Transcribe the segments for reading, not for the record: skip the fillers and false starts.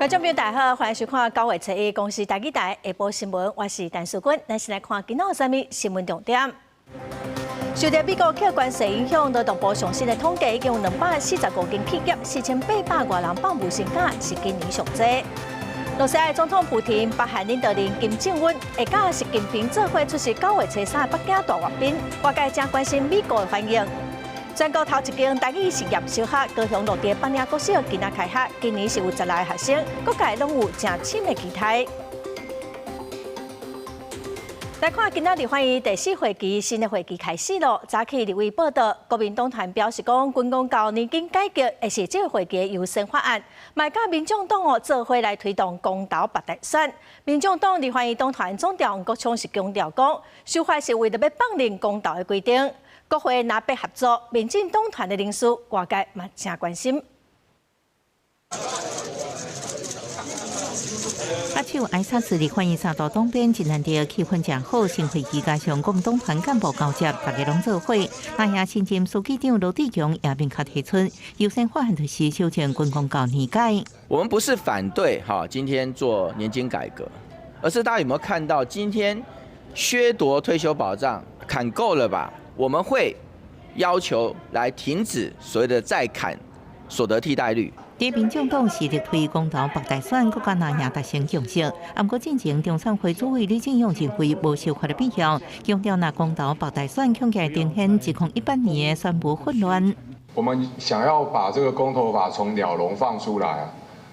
观众朋友大家好，欢迎收看9月7日公司台语台下晡新闻，我是陈淑君，咱先来看今仔有啥物新闻重点。受到美国客观势影响，劳动部上新的统计，已经有245间企业，4800多人放无薪假，是今年上多。罗西亚总统普京、北韩领导人金正恩会甲习近平做伙出席9月7日北京大阅兵，外界正关心美国的反应。全国头一间台语实验小学高雄落地板岭国小今仔开学，今年是有10来个学生，各界拢有正深的期待。来看今仔日欢迎第4会期，新的会期开始咯。早起立委报道，国民党团表示讲，军公教年金改革会是这个会期的优先法案，卖甲民众党做伙来推动公投白大选。民众党立欢迎党团总调王国昌是强调讲，修法是为了要放任公投的规定。国会若要合作，民进党团的人数，外界嘛正关心。秋挨萨斯里欢迎三大党边，今天的气氛正好，新会期加上国民党团干部交接，大家拢做伙。那下新任书记长罗志强也明确提出，优先法案就是修正军公教年改。我们不是反对今天做年金改革，而是大家有没有看到今天削夺退休保障砍够了吧？我们会要求来停止所谓的再砍所得替代率。在民众党是力推公投白大选，国家那也达成共识。不过进前中常会主委李进勇认为无修法的必要，强调那公投白大选恐惊呈现2018年的宣布混乱。我们想要把这个公投法从鸟笼放出来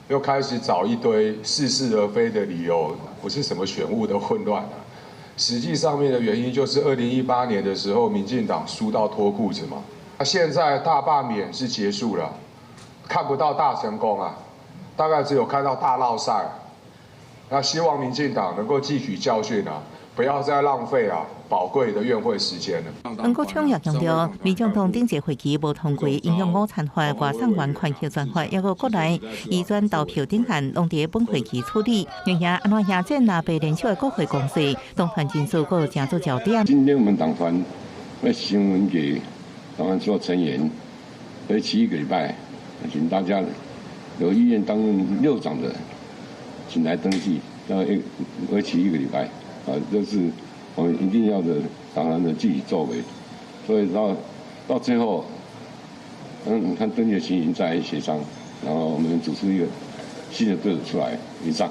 又开始找一堆似是而非的理由，不是什么选务的混乱实际上面的原因就是2018年的时候，民进党输到脱裤子嘛。那现在大罢免是结束了，看不到大成功大概只有看到大落赛。那希望民进党能够汲取教训不要再浪费宝贵的院会时间了。王国昌也强调，民众党顶一会期无通过引用5残法、外送员权益专法，抑个国内移转投票顶案，拢伫本会期处理。然而，安怎亚战拿被联手的国会公司，党团人数阁有正做焦点。今天我们党团会询问给党团所有成员，为期1个礼拜，请大家有意愿担任六长的，请来登记，为期1个礼拜。这是我们一定要的党团的具体作为，所以到最后，看登记的情形再协商，然后我们组出一个新的队伍出来以上。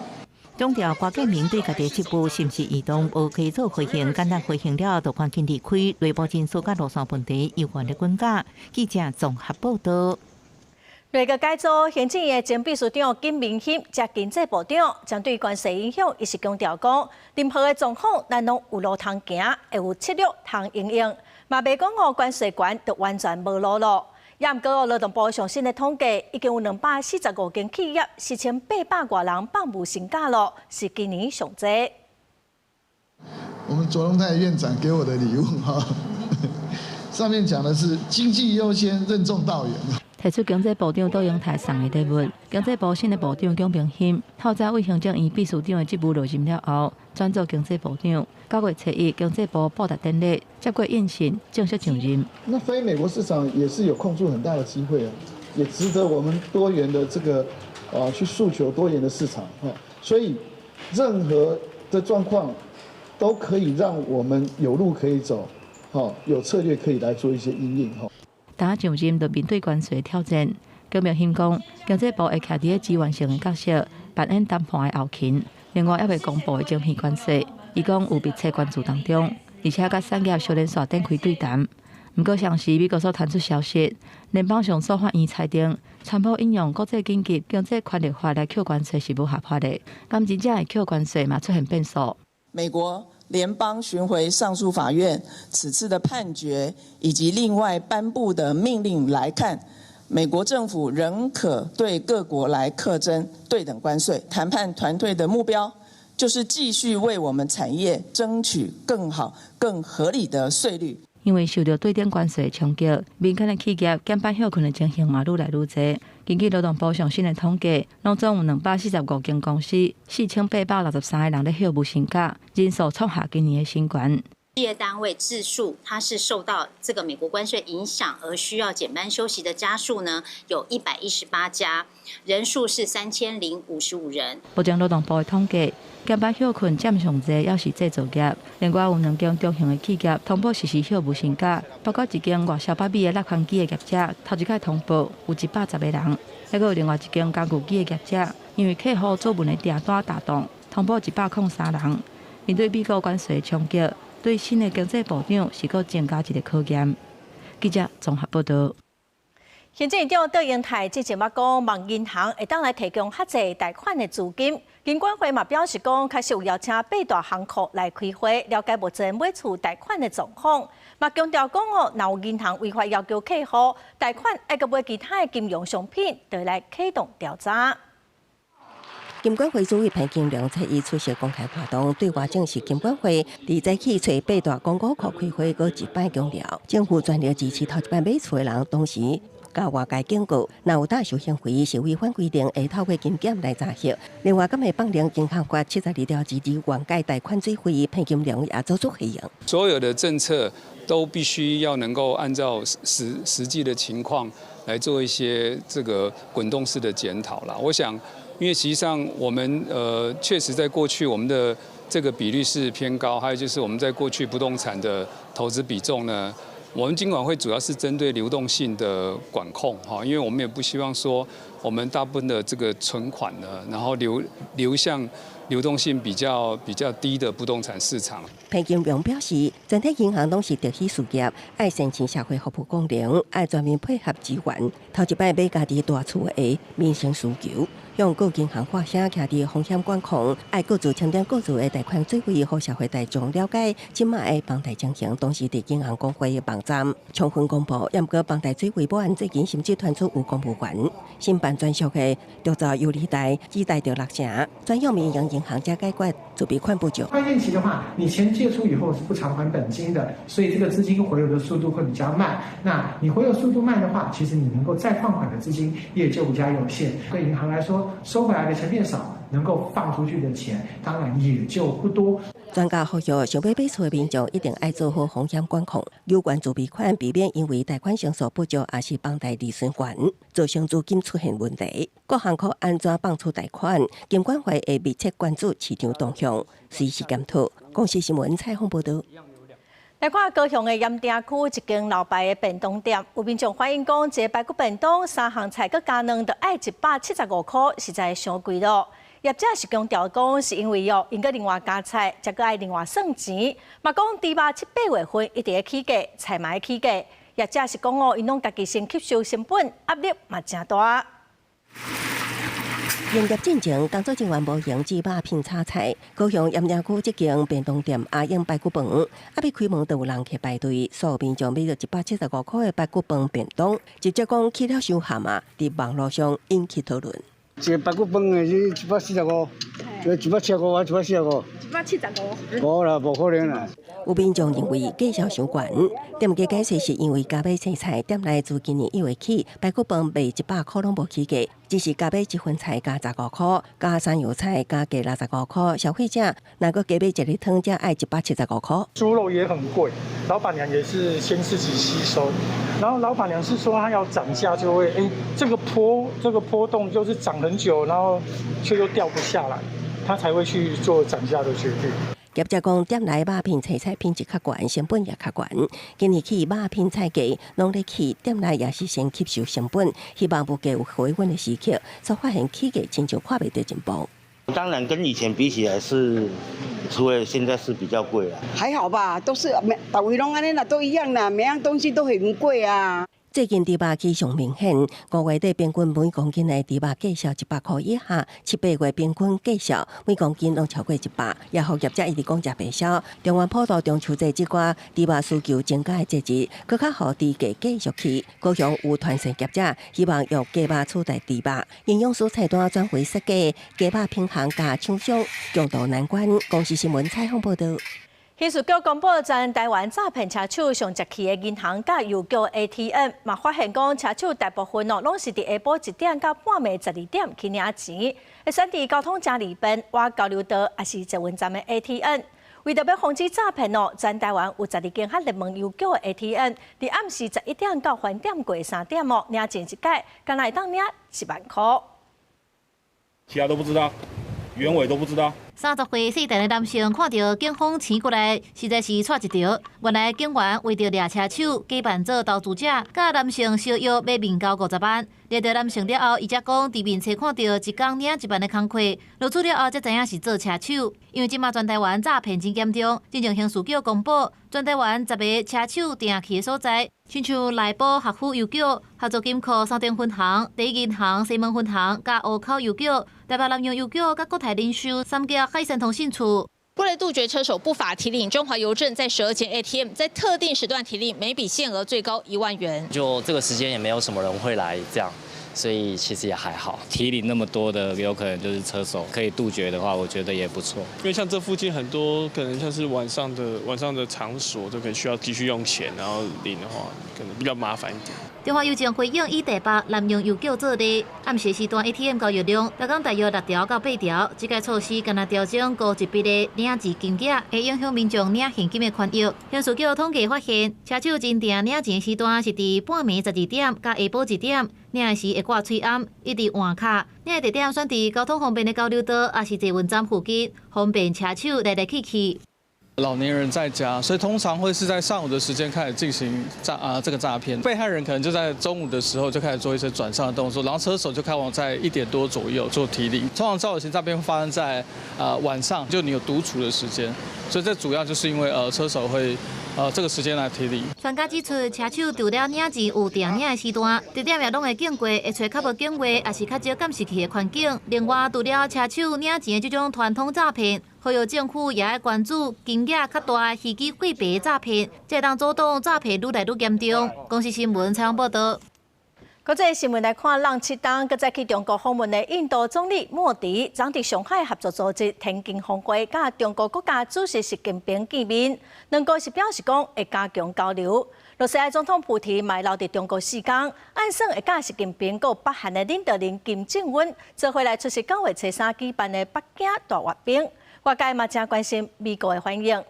强调郭建明对家己职务是不是移动，无可以做回应，简单回应了就赶紧离开。内部人数甲路线问题有关的关卡，记者综合报道。内阁改组，行政院前秘书长金明欣接经济部长，针对关系影响，伊是强调讲，任何的状况咱拢有路通行，会有策略通应用，嘛袂讲关系权就完全无路咯。也毋过劳动部上新的统计，已经有245间企业，4800多人放无薪假咯，是今年上多。我们卓荣泰院长给我的礼物上面讲的是经济优先，任重道远。提出经济部长杜永泰送的礼物，经济部新的部长龚明鑫，透早为行政院秘书长的职务落任了后，转做经济部长。9月7日，经济部报答典礼接过印信，正式上任。那非美国市场也是有空出很大的机会也值得我们多元的这个去诉求多元的市场所以任何的状况都可以让我们有路可以走有策略可以来做一些因应打上任就面对关税挑战，龚明鑫讲，经济部会徛伫资源性的角色，扮演谈判的后勤。另外，还未公布的竞争关系，伊讲有密切关注当中，而且甲产业小连锁展开对谈。不过，上时美国所传出消息，联邦上诉法院裁定，川普引用国际紧急经济权力法来扣关税是无合法的，咁真正的扣关税嘛出现变数。美国联邦巡回上诉法院此次的判决以及另外颁布的命令来看，美国政府仍可对各国来课征对等关税。谈判团队的目标就是继续为我们产业争取更好、更合理的税率。因为受到对等关税的冲击，民间的企业减班休困的情形嘛愈来愈多。根据劳动部上新的统计，拢总有245间公司，4863个人咧休无薪假，人数创下今年的新高。事业单位自述，它是受到这个美国关税影响而需要减班休息的家数呢，有118家，人数是3055人。保障劳动部的统计，减班休困占上侪也是制造业，另外有2间中型的企业通报实施休无薪假，包括一间外销北米的落空机的业者，头一届通报有110个人，还有另外一间家具机的业者，因为客户做文的订单打动，通报103人。面对美国关税冲击，对新的经济部长是搁增加一个考验。记者综合报道。行政院长戴英泰之前讲，望银行会当来提供较济贷款的资金。金管会嘛表示讲，确实有邀请8大行库来开会，了解目前买厝贷款的状况。嘛强调讲若有银行违法要求客户贷款，爱搁买其他的金融商品，就来启动调查。金管会主委潘金良在伊出席公开活动，对外证实金管会伫早起找8大公股库开会，搁一摆强调，政府全力支持头一摆买厝的人，同时甲外界警告，若有大小行为是违反规定，会透过金检来查核。另外，今日放零银行法72条支持原价贷款追回，潘金良也做出回应。所有的政策都必须要能够按照实际的情况来做一些这个滚动式的检讨啦。我想。因为实际上我们确实在过去我们的这个比率是偏高，还有就是我们在过去不动产的投资比重呢，我们金管会主要是针对流动性的管控哈，因为我们也不希望说我们大部分的这个存款呢，然后流向流动性比较低的不动产市场。潘金良表示，整体银行拢是特许事业，爱先进社会服务功能，爱全面配合支援。头一摆买家己大厝的民生需求。向各银行发声，徛伫风险管控，爱各自清点各自的贷款追回，互社会大众了解今麦的房贷情形，同时伫银行公会的网站充分公布。严格房贷追回报案最近甚至传出有公务员新办专属的调查有利贷，只贷到6成，专用民营银行加解决准备款不久。宽限期的话，你钱借出以后是不偿还本金的，所以这个资金回流的速度会比较慢。那你回流速度慢的话，其实你能够再放款的资金也就比较有限。对银行来说，收回来的钱变少，能够放出去的钱当然也就不多。专家呼吁，想要买厝的民众一定爱做好风险管控，有关自备款，避免因为贷款成数不足，也是房贷利润悬，造成资金出现问题。各行库安怎放出贷款，金管会会密切关注市场动向，随时检讨。公视新闻采访报道。来看高雄的盐埕区一间老牌的便当店，有民众反映讲，一个排骨便当3项菜佮加两，就要175块，实在伤贵咯。业者是强调讲，是因为因佮另外加菜，才佮爱另外算钱。嘛讲猪肉7、8月份一直会起价，菜嘛会起价。业者是讲因拢家己先吸收成本，压力嘛真大。营业进程工作人员无用猪肉片炒菜，高雄盐埕区这间便当店阿英排骨饭，还未开门就有人去排队，所有民众买到175块的排骨饭便当，直接讲起了伤咸啊！伫网络上引起讨论。一个排骨饭的是145，一个175啊，145。175。无啦，无可能啦。有民众认为价销伤悬，店家解释是因为加买青菜，店内自今年1月起，排骨饭卖100块拢无起价，只是加买一份菜加15块，加山药菜加价65块。消费者若个加买一粒汤，才爱175块。猪肉也很贵，老板娘也是先自己吸收，然后老板娘是说她要涨价就会，这个波动就是涨很久，然后却又掉不下来，她才会去做涨价的决定。业者讲，店内肉片菜品质较悬，成本也较悬。今年起肉片菜价农历起，店内也是先吸收成本，希望物价有回稳的时刻，才发现起价亲像看袂到进步。当然跟以前比起来是，除了现在是比较贵了。还好吧，都是每位拢安尼啦，都一样啦，每样东西都很贵啊。最近猪肉起上明显，5月底平均每公斤的猪肉价销100块以下，7、8月平均价销每公斤拢超过100，也互业者一直讲价袂少。中原普渡中秋节即寡猪肉需求增加的节日，更较互猪价继续起。高雄有团线业者希望用鸡肉取代猪肉，营养素菜单转回设计，鸡肉品行加厂商强度难关。公视新闻采访报道。刑事局公布，在台湾诈骗车手上接起的银行甲邮局 ATM， 嘛发现讲车手大部分拢是伫下晡1点到半暝12点去领钱，会选伫交通正利便、外交流道，也是捷运站的 ATM。为着要防止诈骗哦，全台湾有12间较热门邮局的 ATM， 伫暗时11点到饭店过3点哦，领钱一届，敢若会当领10万块。其他都不知道，原委都不知道。 30岁姓陈的男性看到警方牵过来，实在是错一条。原来警员为着掠车手，假扮做投资者，甲男性相约买面交50万。掠到男性了后，伊才讲伫面册看到一工领1万的工课，落厝了后才知影是做车手。因为即马全台湾诈骗真严重，进前刑事局公布，全台湾10个车手定去的所在，亲像内部合府邮局、合作金库三重分行、第一银行西门分行、甲湖口邮局、台北南洋邮局、甲国泰人寿3家。 海山通信处为了杜绝车手不法提领，中华邮政在12间 ATM 在特定时段提领，每笔限额最高1万元。就这个时间也没有什么人会来这样，所以其实也还好。提领那么多的，有可能就是车手，可以杜绝的话，我觉得也不错。因为像这附近很多可能像是晚上的场所，都可以需要继续用钱，然后领的话，可能比较麻烦一点。 中华邮政回应以台北南洋邮局做例，暗时时段 ATM 交易量每天大约6条到8条。这个措施敢若调整高一笔的领钱金额，会影响民众领现金的权益。刑事局统计发现，车手真正领钱时段是伫半暝12点甲下晡1点，领的时会挂喙暗，一直换卡。领的地点选伫交通方便的交流道，也是捷运站附近，方便车手来来去去。 老年人在家，所以通常会是在上午的时间开始进行这个诈骗。被害人可能就在中午的时候就开始做一些转账的动作，然后车手就开往在1点多左右做提领。通常造型诈骗会发生在晚上，就你有独处的时间，所以这主要就是因为车手会这个时间来提领。专家指出，车手除了领钱有定领的时段，地点也拢会经过，会找较无警卫，也是较少监视器的环境。另外，除了车手领钱的这种传统诈骗。 呼吁政府也要关注金额较大、虚假汇白诈骗，才当阻挡诈骗愈来愈严重。公司新闻采访报道。国际新闻来看，人7档搁再去中国访问的印度总理莫迪，昨伫上海合作组织天津峰会，甲中国国家主席习近平见面，两国是表示讲会加强交流。罗斯埃总统普提嘛留伫中国4天，按算会甲习近平佮北韩的领导人金正恩做回来出席9月初3举办的北京大阅兵。 外界嘛正关心美国的反应。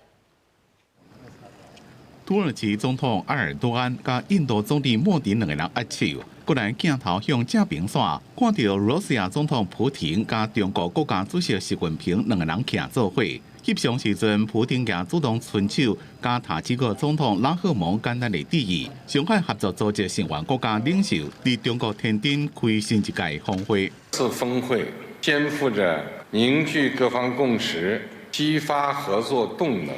土耳其总统埃尔多安甲印度总理莫迪两个人握手，果然镜头向正边线，看到罗西亚总统普廷甲中国国家主席习近平两个人徛做伙。翕相时阵，普廷也主动伸手，甲塔吉克总统拉赫蒙简单的致意。上海合作组织成员国家领袖伫中国天津开新一届峰会。此峰会肩负着 凝聚各方共识、激发合作动能、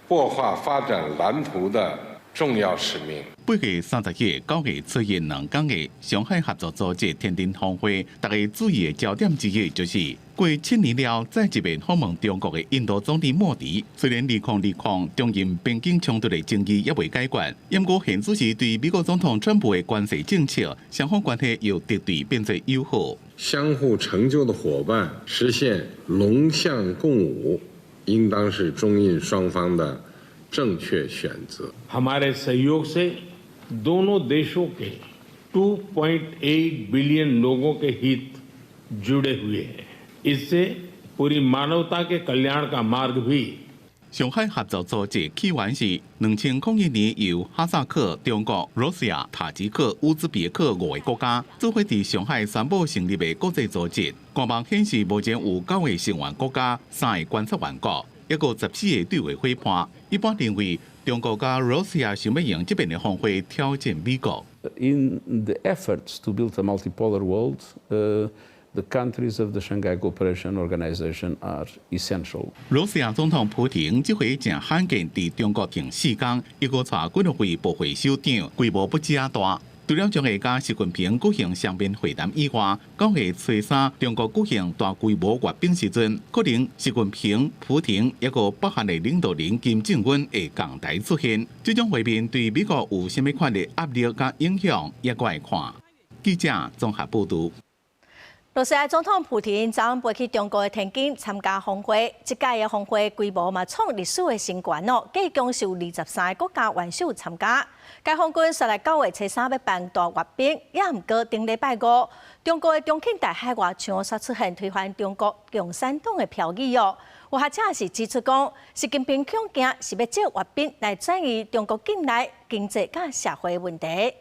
擘画发展蓝图的重要使命。8月30日、9月初一2天的上海合作组织天津峰会，大家注意的焦点之一就是，过7年了，再一遍访问中国的印度总理莫迪。虽然2020中印边境冲突的争议也未解决，不过现主席对美国总统川普的关税政策，双方关系由敌对变作友好。 相互成就的伙伴，实现龙象共舞，应当是中印双方的正确选择。हमारे सहयोग से दोनों देशों के 2.8 बिलियन लोगों के हित जुड़े हुए हैं। इससे पूरी मानवता के कल्याण का मार्ग भी 上海合作组织起源是2001年由哈萨克、中国、罗斯亚、塔吉克、乌兹别克5个国家做伙伫上海宣布成立的国际组织。官网显示，目前有9个成员国家、3个观察员国，一个14个对外伙伴。一般认为，中国甲罗斯亚想要用这边的峰会挑战美国。In the efforts to build a multipolar world, the countries of the Shanghai Cooperation Organization are essential. 罗斯亚总统普廷这回正罕见伫中国停4天，一个带几落位部会首长，规模不止啊大。除了将会甲习近平举行双边会谈以外，9月初3中国举行大规模阅兵时阵，可能习近平、普廷一个北韩的领导人金正恩会共台出现。这种会面对美国有甚么款的压力甲影响，也该看。记者综合报道。罗斯亚总统普廷昨飞去中国的天津参加峰会，这届的峰会规模嘛创历史的新高哦，计共是有23个国家元首参加。该峰会说来9月初3要办大阅兵，也毋过顶礼拜5，中国的重庆大海外场煞出现推翻中国共产党的标语哦。有学者是指出讲，习近平恐惊是要借阅兵来转移中国近来经济甲社会问题。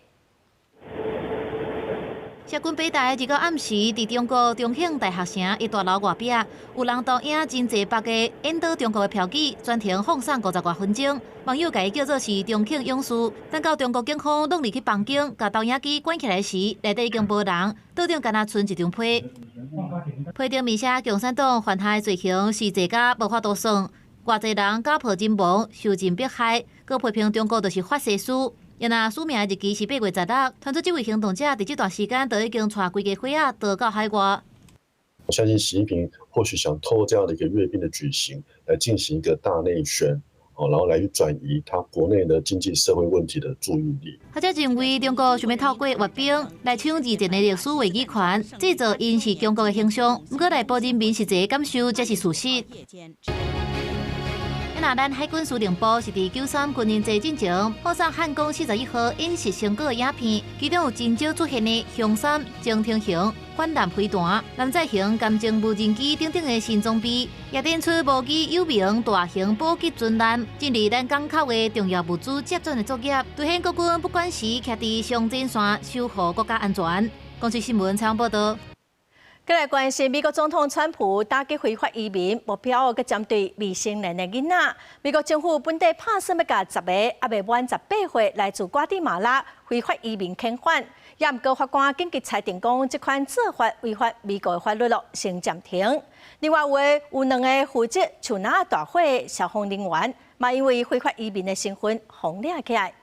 社群北大2个暗时，伫中国重庆大学城一大楼外壁，有人倒影真侪白个引导中国的标语，全程放送50多分钟。网友甲伊叫做是重庆勇士。等到中国警方弄入去房间，甲投影机关起来时，内底已经无人，桌顶敢若剩一张批。批顶面写共产党犯下的罪行是济甲无法度算，偌济人家破人亡，受尽迫害，佮批评中国就是法西斯。 也那署名的日期是8月16日，传出这位行动者伫这段时间都已经带规个伙仔逃到海外。我相信习近平或许想透过这样的一个阅兵的举行，来进行一个大内宣，然后来去转移他国内的经济社会问题的注意力。学者认为，中国想要透过阅兵来抢以前的历史话语权，制造因是中国的形象，不过内部人民实际感受这是事实。 那咱海军司令部是伫93军人节进前放送汉光41号引食成果的影片，其中有真少出现的雄3、精挺型、反舰飞弹、蓝载型干净无人机等等的新装备，也展出无机有名大型补给军舰进入咱港口的重要物资接转的作业，凸显国军不管时徛伫上前线守护国家安全。公司新闻采访报道。 再来关心美国总统川普打击非法移民，目标佮针对未成年的囡仔。美国政府本地拍算要甲10个还未满18岁来自瓜地马拉非法移民遣返，也毋过法官紧急裁定讲，这款做法违反美国的法律咯，先暂停。另外有2个负责树林大火的消防人员，嘛因为非法移民的身份封掠起来。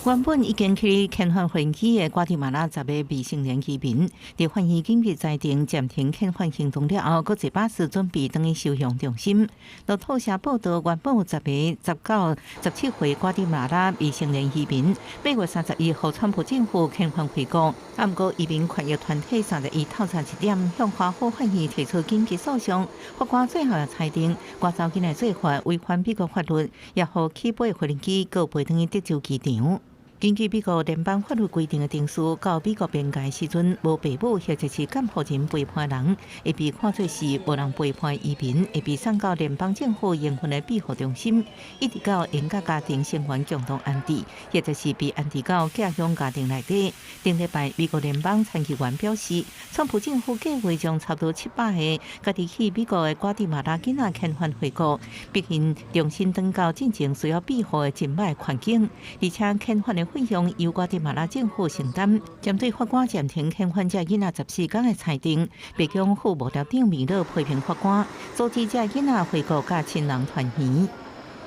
原本已经去遣返回去的瓜地马拉10个未成年移民，伫法院紧急裁定暂停遣返行动了后，佫一巴士准备等于收容中心。路透社报道，原本有10个19、17岁瓜地马拉未成年移民，8月31号川普政府遣返回国。啊，毋过移民权益团体31透早1点向华府法院提出紧急诉讼，法官最后也裁定，外走进来做法违反美国法律，也互起飞飞机佫飞等于德州机场。 根据美国联邦法律规定的定数，到美国边界时阵，无父母或者是监护人陪伴人，会被看作是无人陪伴移民，会被送到联邦政府营运的庇护中心，一直到因甲家庭成员共同安置，或者是被安置到寄养家庭内底。顶礼拜，美国联邦参议员表示，川普政府计划将差不多700个家己去美国的瓜地马拉囡仔遣返回国，毕竟重新登到进前需要庇护的真歹环境，而且遣返的 费用由瓜地马拉政府承担。针对法官暂停遣返这囡仔14天的裁定，白宫副幕僚长米勒批评法官阻止这囡仔回国甲亲人团圆。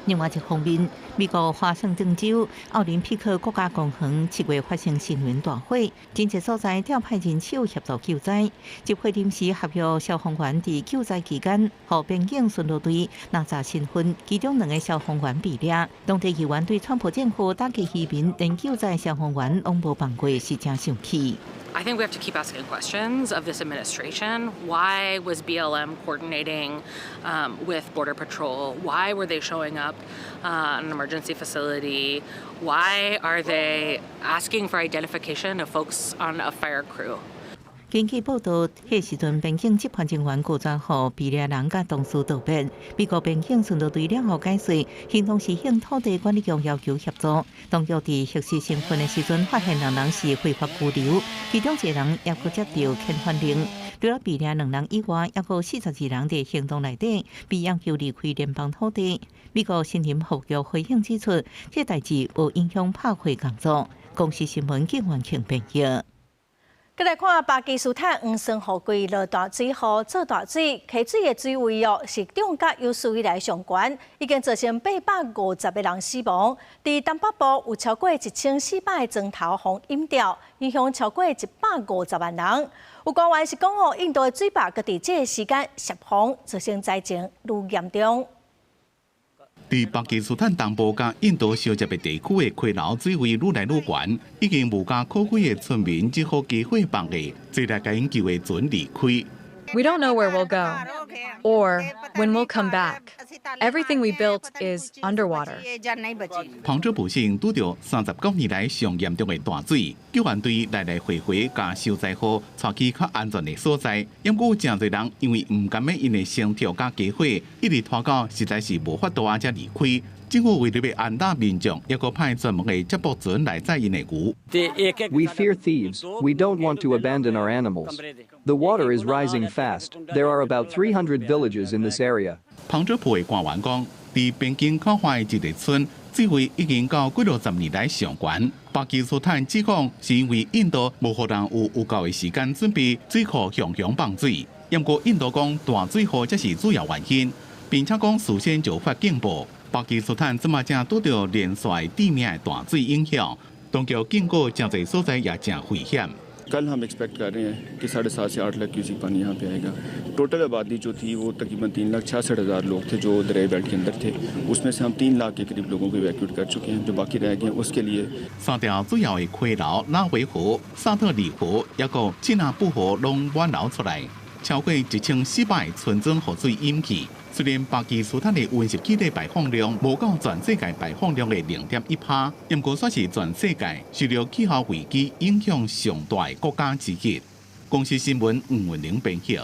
另外一方面，美国华盛顿州奥林匹克国家公园7月发生森林大火，真侪所在调派人手协助救灾。集会临时合约消防员伫救灾期间，互边境巡逻队拿查身份，其中2个消防员被掠。当地议员对川普政府打击移民、连救灾消防员拢无放过，是真生气。 I think we have to keep asking questions of this administration. Why was BLM coordinating with Border Patrol? Why were they showing up at an emergency facility? Why are they asking for identification of folks on a fire crew? 根据报道，迄时阵边境执法人员拒绝互被掠人甲同事道别。美国边境巡逻队了后解释，行动是向土地管理局要求协助。当局伫核实身份的时阵，发现2人是非法拘留，其中1人也佫接到遣返令。除了被掠2人以外，也佫42人伫行动内底被要求离开联邦土地。美国新闻服务回应指出，这代志无影响拍会工作。公司新闻警完全编辑。 再来看巴基斯坦黄山河龟落大水后做大水，溪水的水位是中甲有史以来上高，已经造成850个人死亡。伫东北部有超过1400个砖头被淹掉，影响超过150万人。有官员是讲印度的水坝，佮伫这个时间泄洪，造成灾情愈严重。伫巴基斯坦东部甲印度交接的地区的溪流水位愈来愈悬，已经无家可归的村民只好机会放弃，坐来甲因救的船离开。 We don't know where we'll go or when we'll come back. Everything we built is underwater. 旁遮不幸拄到39年来上严重的大水，救援队来来回回甲受灾户带去较安全的所在。因过真侪人因为唔甘要因的生跳甲家伙，一直拖到实在是无法度啊才离开。 政府为了要安撫民众，也个派专门的接驳船来载因的牛。 We fear thieves. We don't want to abandon our animals. The water is rising fast. There are about 300 villages in this area. 旁遮埔的官员讲，伫边境靠海的一个村，水位已经到几60年来上悬。巴基斯坦指控是因为印度无互人有够的时间准备水库向放水，不过印度讲大水库才是主要原因，并且讲事先就发警报。 巴基斯坦即马正拄到连续地面的大水影响，当局警告真侪所在也正危险。 कल हम एक्सपेक्ट कर रहे हैं कि 7.5 से 8 लाख क्यूसिक पानी यहाँ पे आएगा। टोटल आबादी जो थी वो तकरीबन 3,66,000 लोग थे जो दरियाई बेल्ट के अंदर थे। उसमें से हम 3 लाख के करीब लोगों को इवैक्यूएट कर चुके हैं। जो बाकी रह गए हैं उसके लिए 三条主要的溪流拉维河、沙特里河，也个吉纳布河拢满流出来，超过1400村庄河水淹去。 虽然巴基斯坦的温室气体排放量无到全世界排放量的0.1%，不过算是全世界受到气候危机影响上大的国家之一。公司新闻吴文玲编辑。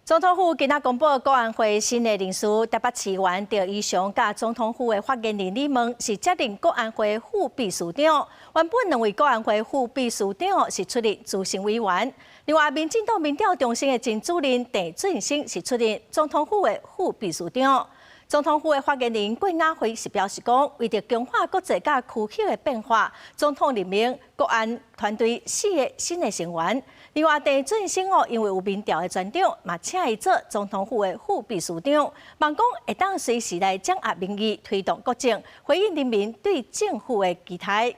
总统府今仔公布国安会新的人事，台北市原赵以翔甲总统府的发言人李问是接任国安会副秘书长，原本两位国安会副秘书长是出任资深委员。 另外，民进党民调中心的前主任郑俊兴是出任总统府的副秘书长。总统府的发言人郭雅辉是表示讲，为着强化国际甲区域的变化，总统任命国安团队4个新的成员。另外，郑俊兴因为有民调的专长，嘛请伊做总统府的副秘书长，望讲会当随时来掌握民意，推动国政，回应人民对政府的期待。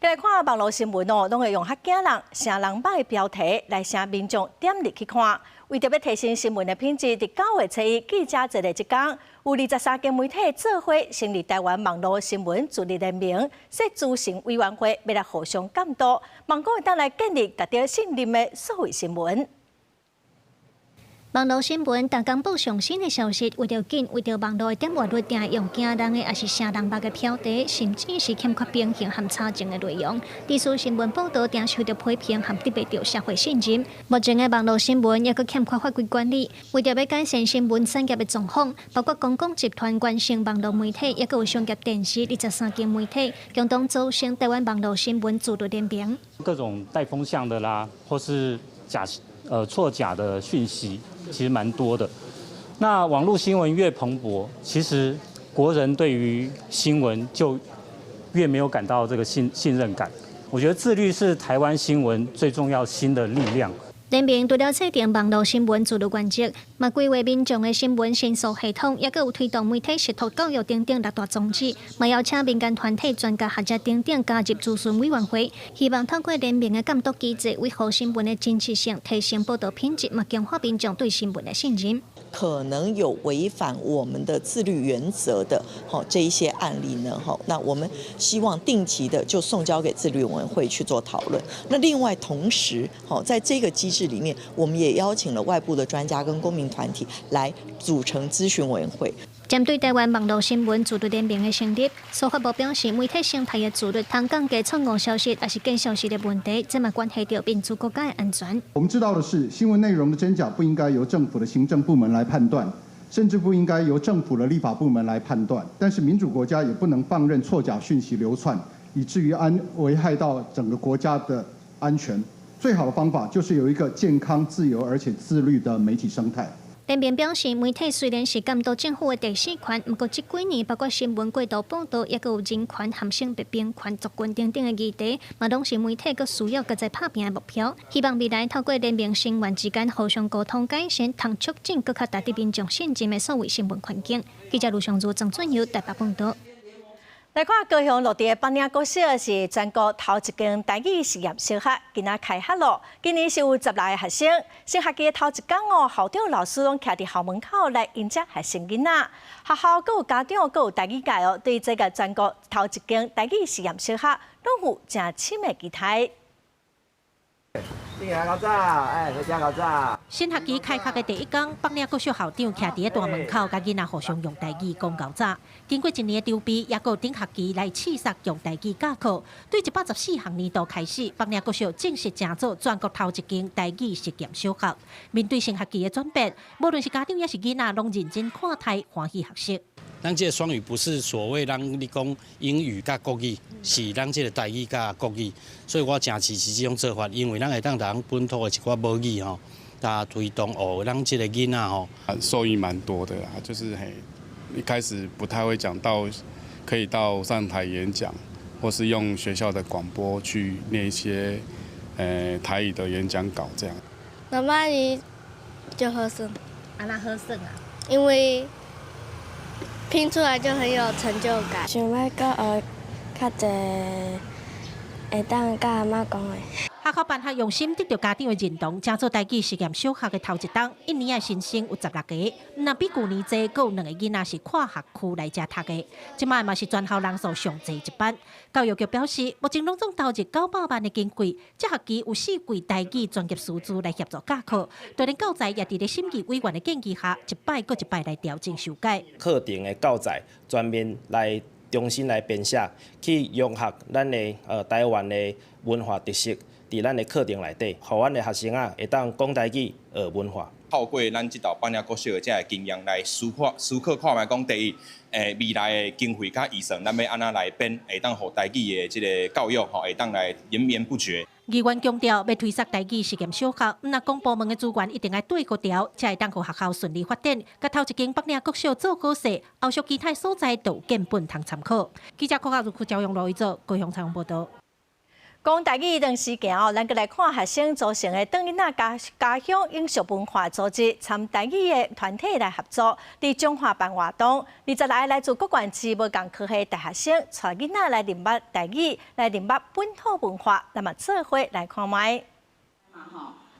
来看网络新闻拢会用客家人、城人版的标题来请民众点入去看。为着要提升新闻的品质，伫9月7日记者节的一天，有23间媒体做伙成立台湾网络新闻自立联盟，设咨询委员会，要来互相监督，望讲会当来建立达到信任的数位新闻。 网络新闻逐公布上新的消息，为着紧，为着网络的点阅率定用惊人的，也是城人版的标题，甚至是欠缺平衡和查证的内容。地区新闻报道定受到批评，和得不到社会信任。目前的网络新闻也阁欠缺法规管理，为着要改善新闻产业的状况，包括公共集团关心网络媒体，也阁有商业电视23间媒体共同组成台湾网络新闻自律联盟。各种带风向的啦，或是错假的讯息。 其实蛮多的。那网络新闻越蓬勃，其实国人对于新闻就越没有感到这个信任感。我觉得自律是台湾新闻最重要新的力量。 联盟除了制定网络新闻自律原则，嘛规划民众的新闻申诉系统，也有推动媒体识图教育等6大宗旨，嘛邀请民间团体、专家学者等加入咨询委员会，希望透过联盟的监督机制，维护新闻的真实性，提升报道品质，嘛强化民众对新闻的信任。 可能有违反我们的自律原则的，这一些案例呢，那我们希望定期的就送交给自律委员会去做讨论。那另外同时，在这个机制里面，我们也邀请了外部的专家跟公民团体来组成咨询委员会。 针对台湾网络新闻自律联盟的成立，司法部表示，媒体生态的自律，通降低错误消息，也是假消息的问题，这嘛关系到民族国家的安全。我们知道的是，新闻内容的真假不应该由政府的行政部门来判断，甚至不应该由政府的立法部门来判断。但是民主国家也不能放任错假讯息流窜，以至于危害到整个国家的安全。最好的方法就是有一个健康、自由而且自律的媒体生态。 联盟表示，媒体虽然是监督政府的第4权，不过这几年包括新闻过度报道，也有人权、和性别平权、族群等等的议题，嘛拢是媒体阁需要搁在拍拼的目标。希望未来透过联盟成员之间互相沟通改善，通促进更较达到民众信任的数位新闻环境。记者卢尚如、郑俊尧台北报道。来看高雄落地的邦岭国小是全国头一间台语实验小学，今仔开学咯。今年是有10来个学生，新学期的头一天哦，校长、老师拢徛伫校门口来迎接学生囡仔。学校各有家长，各有台语界哦，对这个全国头一间台语实验小学，拢有真深的期待。 新学期开学的第一天，邦岭国小校长徛伫大门口，甲囡仔互相用台语讲到早。经过一年的筹备，也有顶学期来试杀用台语教课。对114学年度开始，邦岭国小正式成做全国头一间台语实验小学。面对新学期的转变，无论是家长也是囡仔，拢认真看待，欢喜学习。 咱这个双语不是所谓让你讲英语甲国语，是咱这个台语甲国语，所以我真支持这种做法，因为咱会当让本土的一寡母语吼，大推动学咱这个囡仔吼，受益蛮多的啊，就是一开始不太会讲到，可以到上台演讲，或是用学校的广播去念一些台语的演讲稿这样。那么你就好胜，啊，那好胜啊，因为。 拼出来就很有成就感。想要搁学较侪，会当甲阿嬷讲的。学校办学用心，得到家长的认同，成做台语实验小学的头一档。一年的新生有16个，那比去年多，阁有2个囡仔是跨学区来遮读的。即摆嘛是全校人数上侪一班。教育局表示，目前拢总投入900万的经费，这学期有4位台语专业师资来协助教课。大连教材也伫咧审议委员的建议下，一摆搁一摆来调整修改。课程的教材全面来重新来编写，去融合咱的台湾的文化特色。 伫咱的课程内底，互咱的学生啊会当讲台语、学文化。透过咱这道邦岭国小的这个经验来思考看卖讲，第一，未来的经费甲预算，咱要安怎来编，会当互台语的这个教育吼，会当来延绵不绝。议员强调，要推动台语实验小学，那公部门的资源一定要对好调，才会当互学校顺利发展。甲头一间邦岭国小做好势，后续其他所在都有根本通参考。记者柯嘉如区朝阳罗一做高雄采访报道。 讲台语一段时间哦，咱过来看学生组成的等囡仔家乡英俗文化组织，参台语的团体来合作，伫中华办活动。20来来自各县市无共科系大学生，带囡仔来认捌台语，来认捌本土文化，那么做伙来看卖。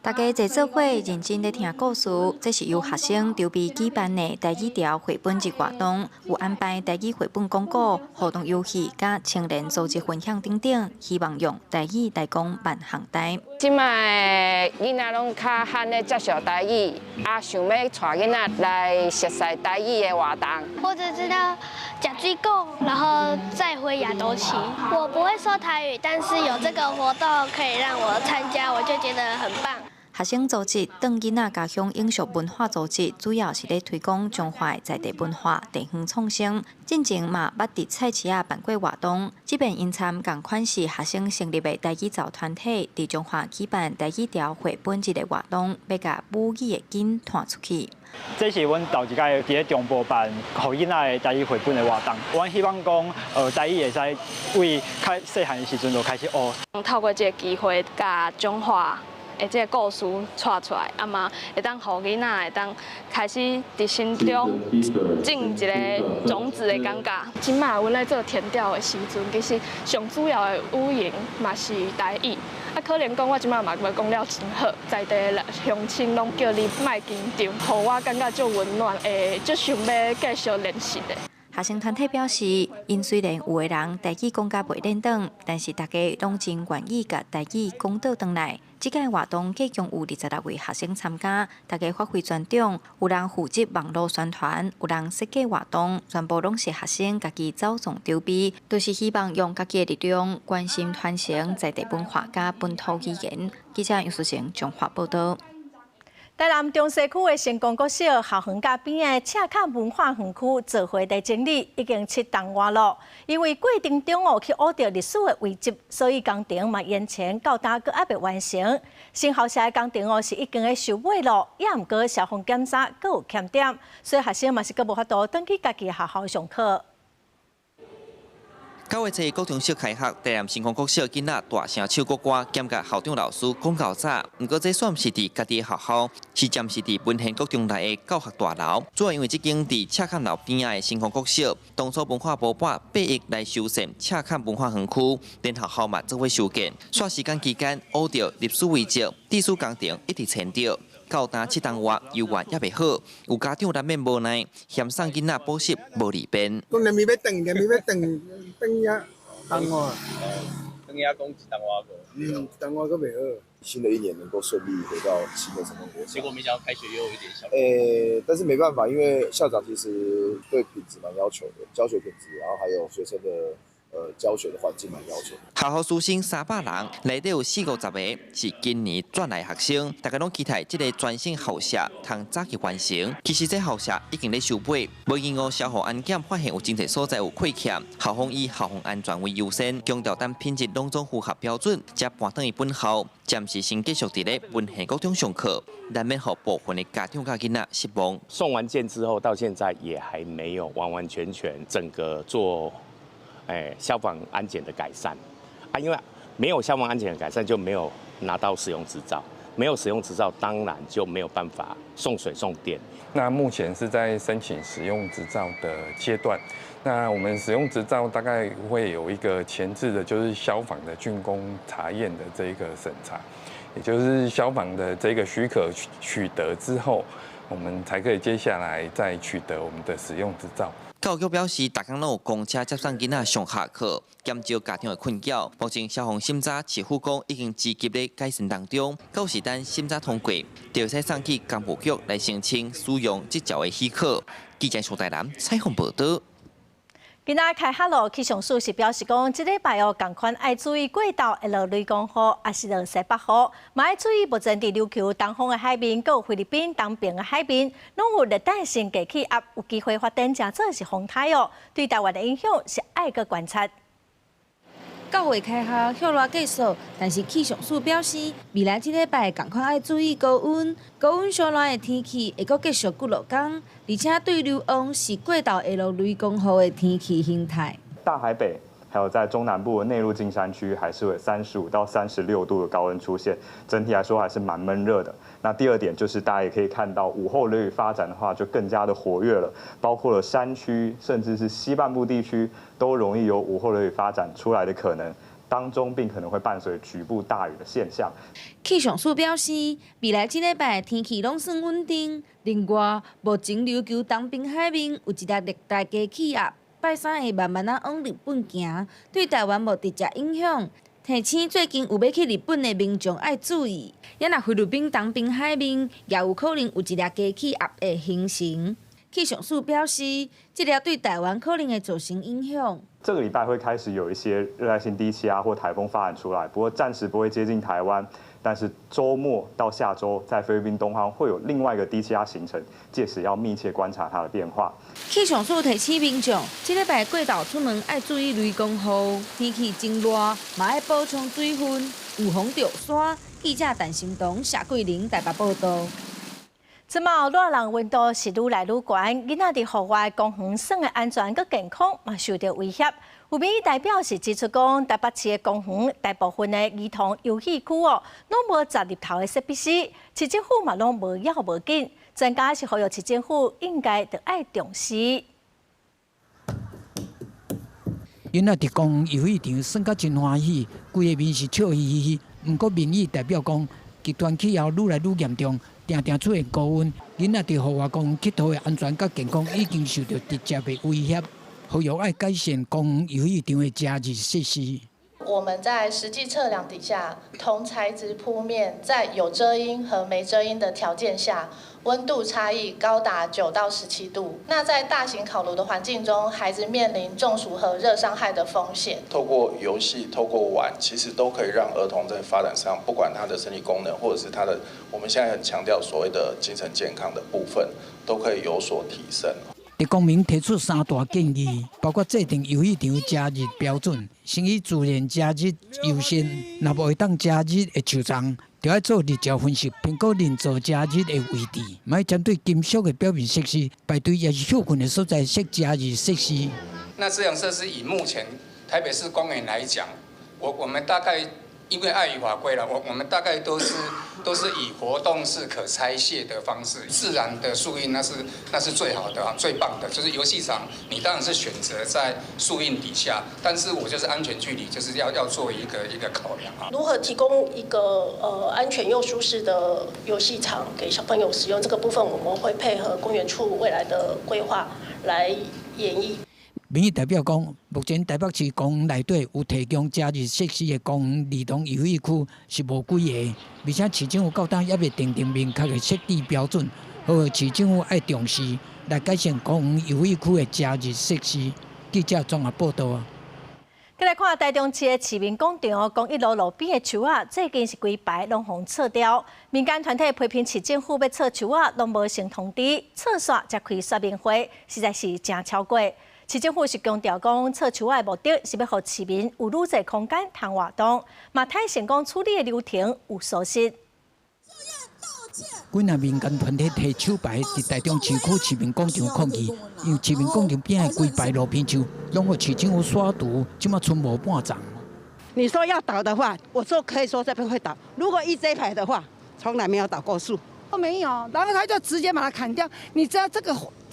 大家坐做伙认真咧听故事，这是由学生筹备举办的台语调绘本日活动，有安排台语绘本广告、互动游戏、甲青年组织分享等等，希望用台语来讲万项台。即卖囡仔拢较罕咧接受台语，想要带囡仔来熟悉台语的活动。或者知道假水果，然后再回亚洲旗。我不会说台语，但是有这个活动可以让我参加，我就觉得很棒。 学生组织等囡仔家乡英俗文化组织，主要是咧推广中华的在地文化、地方创新。进前嘛，捌伫菜市仔办过活动。即便因参共款是学生成立的台语造团体，伫中华举办台语调绘本日的活动，要甲母语的囡传出去。这是阮头一届伫咧中部办，互囡仔的台语绘本的活动。阮希望讲，台语会使为较细汉的时阵就开始学。透过这个机会，甲中华。 诶，这个故事带出来，啊嘛会当互囡仔会当开始伫心中种一个种子的感觉。即摆阮来做田调的时阵，其实上主要的语言嘛是台语。啊，可能讲我即摆嘛袂讲了真好，在地的乡亲拢叫你莫紧张，互我感觉足温暖，足想要继续练习的。 学生团体表示，因虽然有的人台语讲甲袂练转，但是大家拢真愿意甲台语讲倒转来。这届活动计共有26位学生参加，大家发挥专长，有人负责网络宣传，有人设计活动，全部拢是学生家己走上筹备，都是希望用家己的力量关心传承在地文化甲本土语言。记者杨淑成综合报道。 台南中西区的成功国小校园甲边的赤坎文化园区做伙来整理，已经7档外咯。因为过程中去学到历史的遗迹，所以工程嘛延前到今阁还未完成。新校舍的工程是已经在收尾咯，也毋过消防检查阁有欠点，所以学生嘛是阁无法度登去家己的学校上课。9月初高中小开学，担任成功国小囡仔大声唱国歌，兼甲校长老师讲到早。不过这算不是伫家己的学校，是暂时伫文贤国中内的教学大楼。主要因为这间伫赤坎楼边仔的成功国小，当初文化部拨8亿来修缮赤坎文化园区，连学校嘛做伙修建。煞时间期间，学到历史遗迹、地书工程一直迁着。到单7档外，游玩也袂好，有家长难免无奈，嫌送囡仔补习无利便。讲连咪要等呀，等我。等呀，讲一档外个。档外个袂好。新的一年能够顺利回到新的成功国小，结果没想到开学又有一点小。但是没办法，因为校长其实对品质蛮要求的，教学品质，然后还有学生的。教学的环境蛮要求。校校师生300人，内底有40-50个是今年转来的学生，大家拢期待这个全新校舍通早期完成。其实这校舍已经在收尾，无经过消防安检发现有真侪所在有亏欠，校方以校方安全为优先，强调等品质拢总符合标准，才搬转去本校。暂时先继续伫咧文贤国中上课，难免让部分的家长甲囡仔失望。送完件之后，到现在也还没有完完全全整个做。消防安检的改善啊，因为没有消防安检的改善，就没有拿到使用执照，没有使用执照，当然就没有办法送水送电。那目前是在申请使用执照的阶段。那我们使用执照大概会有一个前置的，就是消防的竣工查验的这一个审查，也就是消防的这个许可取得之后，我们才可以接下来再取得我们的使用执照。教育局表示，大家拢有公车接送囡仔上下课，减少家长的困扰。目前消防新查市府讲已经积极咧改善当中，到时等新查通过，就会使送去工务局来申请使用这条的许可。记者苏台南采访报道。今仔开学咯，气象署是表示讲，这礼拜共款爱注意过道会落雷公雨，也是落西北雨，嘛要注意目前伫琉球东方的海面，佮菲律宾东边的海面，拢有热带性低气压，有机会发展成做是风台哦。对台湾的影响是爱个观察。9月开学，雨热继续，但是气象署表示，未来这礼拜同款爱注意高温，高温相热的天气会阁继续几落天，而且对流旺是过道会落雷公雨的天气形态。大海北还有在中南部的内陆近山区，还是会35到36度的高温出现，整体来说还是蛮闷热的。那第二点就是大家也可以看到，午后雷雨发展的话，就更加的活跃了，包括了山区，甚至是西半部地区，都容易有午后雷雨发展出来的可能。当中并可能会伴随局部大雨的现象。气象署表示，未来这礼拜天气拢算稳定。另外，目前琉球东边海面有一个热带低气压，拜三会慢慢往日本行，对台湾无直接影响。提醒最近有要去日本的民众要注意，也若菲律宾东边海面也有可能有一个低气压的形成。气象署表示，这条对台湾可能会造成影响。这个礼拜会开始有一些热带性低气压或台风发展出来，不过暂时不会接近台湾。但是周末到下周，在菲律宾东方会有另外一个低气压形成，届时要密切观察它的变化。气象署提醒民众，这礼拜过道出门要注意雷公雨，天气真热，嘛要补充水分，有风着伞。记者陈心彤、夏桂玲台北报道。即马热人温度是愈来愈悬，囡仔伫户外公园耍的安全佮健康嘛受到威胁。有民意代表是指出讲，台北市的公园大部分的儿童游戏区哦，拢无插入头的设备师，市政府嘛拢无要无紧。专家是呼吁市政府应该得爱重视。囡仔伫公园游戏场耍甲真欢喜，规个面是笑嘻嘻。毋过民意代表讲，极端气候愈来愈严重。常常出现高温，囡仔伫户外公园佚佗的安全甲健康已经受到直接的威胁，呼吁爱改善公园游戏场的假日设施。我们在实际测量底下，同材质铺面在有遮阴和没遮阴的条件下，温度差异高达9到17度。那在大型烤炉的环境中，孩子面临中暑和热伤害的风险。透过游戏、透过玩，其实都可以让儿童在发展上，不管他的身体功能，或者是他的，我们现在很强调所谓的精神健康的部分，都可以有所提升。伫公民提出3大建议，包括制定游戏场假日标准，先以自然假日优先。若无会当假日的球场，就要做日照分析，评估人造假日的位置。莫针对金属的表面设施，排队也是受困的所在设假日设施。那这样设施以目前台北市公园来讲，我们大概因为碍于法规了，我们大概都是以活动式可拆卸的方式，自然的树荫那是最好的最棒的。就是游戏场，你当然是选择在树荫底下，但是我就是安全距离，就是要做一个考量啊。如何提供一个安全又舒适的游戏场给小朋友使用，这个部分我们会配合公园处未来的规划来演绎。民意代表讲，目前台北市公园内底有提供假日设施的公园儿童游戏区是无几个，而且市政府到当也未定明确的设置标准，好市政府爱重视来改善公园游戏区的假日设施。记者综合报道。再来看台中市的市民广场，公益路路边的树啊，最近是规排拢互撤掉。民间团体批评市政府要撤树啊，拢无先通知，撤线才开说明会，实在是真超过。市政府是强调讲，撤树的目的是要让市民有愈侪空间通活动，嘛睇成功处理的流程有疏失。几名民间团体提手牌伫台中市区市民广场抗议，因为市民广场边的规排路边树，拢互市政府刷除，即马剩无半丛。你说要倒的话，我说可以说这边会倒。如果一这排的话，从来没有倒过树，都没有。然后他就直接把它砍掉。你知道这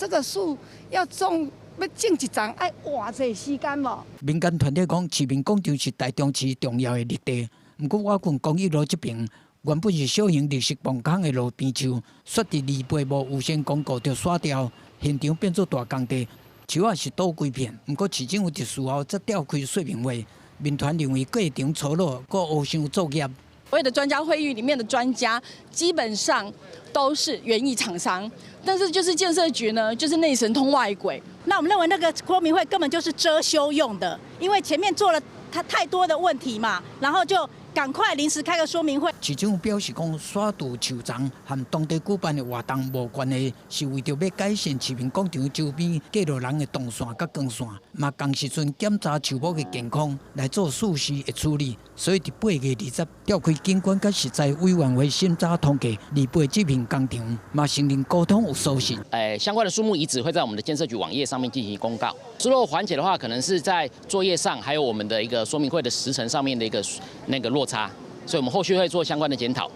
个树要种要种一丛，爱偌济时间无？民间团体讲，市民广场是台中市重要的绿地，不过我郡公益路这边。原本是小型绿色磅空的路边树，雪伫离背无有线公告就刷掉，现场变做大工地，树啊是倒几片。不过市政府伫事后则召开说明会，民团认为过程粗鲁，搁黑箱作业。所谓的专家会议里面的专家，基本上都是园艺厂商，但是就是建设局呢，就是内神通外鬼。那我们认为那个说明会根本就是遮羞用的，因为前面做了它太多的问题嘛，然后就赶快临时开个说明会。市政府表示讲，刷除树丛和当地举办的活动无关系，是为着要改善市民广场周边过路人的动线甲光线，嘛同时阵检查树木的健康来做适时的处理。所以伫8月20召开景观甲实在委员会审查通过28这片工程，嘛承认沟通有疏失。相关的树木遗址会在我们的建设局网页上面进行公告。疏漏缓解的话，可能是在作业上，还有我们的一个说明会的时程上面的一个落差，所以我们后续会做相关的检讨。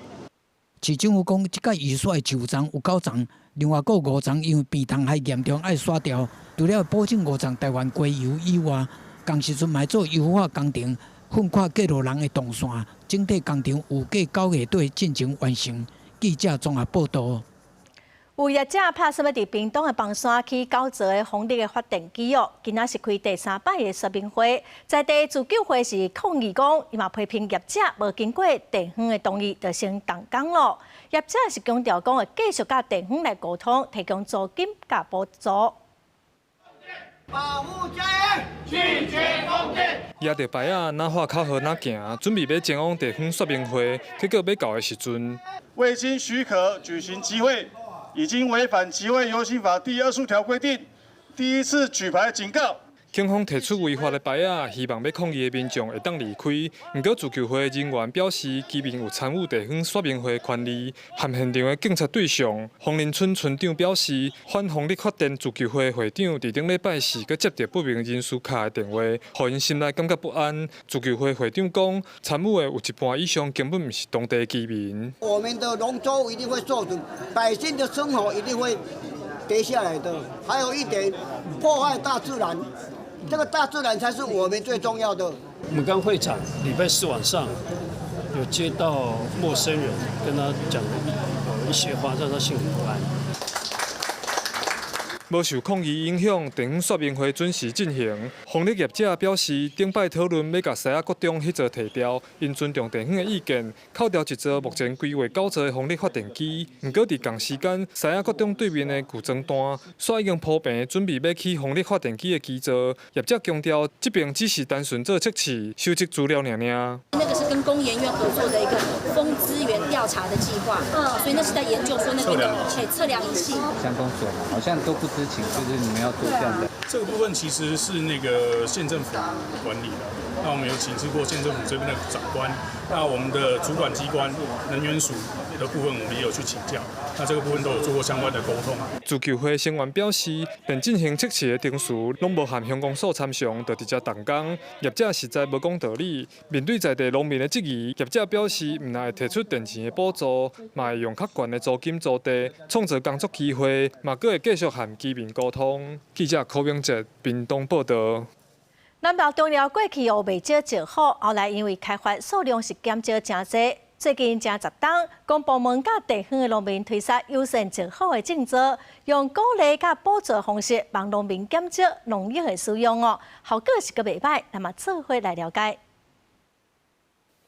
市政府讲，即届预算的树丛有9丛，另外有5丛因为变动还严重爱刷掉，除了保证5丛台湾归游以外，同时阵还做优化工程。分跨过路人的动线，整体工程有过9月底进行完成。记者综合报道。有业者拍算要伫屏东的房山起9座的风力的发电机哦，今仔是开第3摆的说明会，在地自救会是抗议讲，伊嘛批评业者无经过地方的同意就先动工咯。业者是强调讲会继续甲地方来沟通，提供租金甲补助。保护家园，拒绝风电。抓着牌仔哪花口河哪行，准备要前往地方说明会，结果要到的时阵，未经许可举行集会，已经违反集会游行法第20条规定，第一次举牌警告。警方提出违法的牌仔，希望要抗议的民众会当离开。不过自救会人员表示，居民有参与地方说明会权利。和现场的警察对上，黄林村村长表示，反风力发电自救会会长伫顶礼拜4，佮接到不明人士敲的电话，让因心内感觉不安。自救会会长讲，参与的有一半以上根本不是当地居民。我们的农作物一定会受损，百姓的生活一定会跌下来的。还有一点，破坏大自然。这个大自然才是我们最重要的。我们刚会长礼拜4晚上有接到陌生人跟他讲一些话，让他心里不安。无受抗议影响，地方说明会准时进行。风力业者表示，顶摆讨论要甲西雅国中迄座提掉，因尊重地方的意见，扣掉一座目前规划9座的风力发电机。不过伫同时间，西雅国中对面的旧庄单，煞已经铺平，准备要起风力发电机的基座。业者强调，这边只是单纯做测试、收集资料尔。那个是跟工研院合作的一个风资源调查的计划，所以那是在研究说那边的测量仪器。乡公所好像都不知情，就是你们要做这样的。这个部分其实是那个县政府管理的，那我们有请示过县政府这边的长官，那我们的主管机关能源署的部分，我们也有去请教，那这个部分都有做过相关的沟通。自救会成员表示，便进行测试的同时，拢无含乡公所参详，就直接动工。业者实在无讲道理。面对在地农民的质疑，业者表示，唔但会提出电钱的补助，嘛会用较悬的租金租地，创造工作机会，嘛阁会继续和居民沟通。记者柯永哲，屏东报道。南投中寮过去有未少石虎，后来因为开发数量是减少真多，最近正十档，公部门甲地方的农民推出优先石虎的政策，用鼓励甲补助方式，帮农民减少农药的使用哦，效果是个袂歹。那么做伙来了解。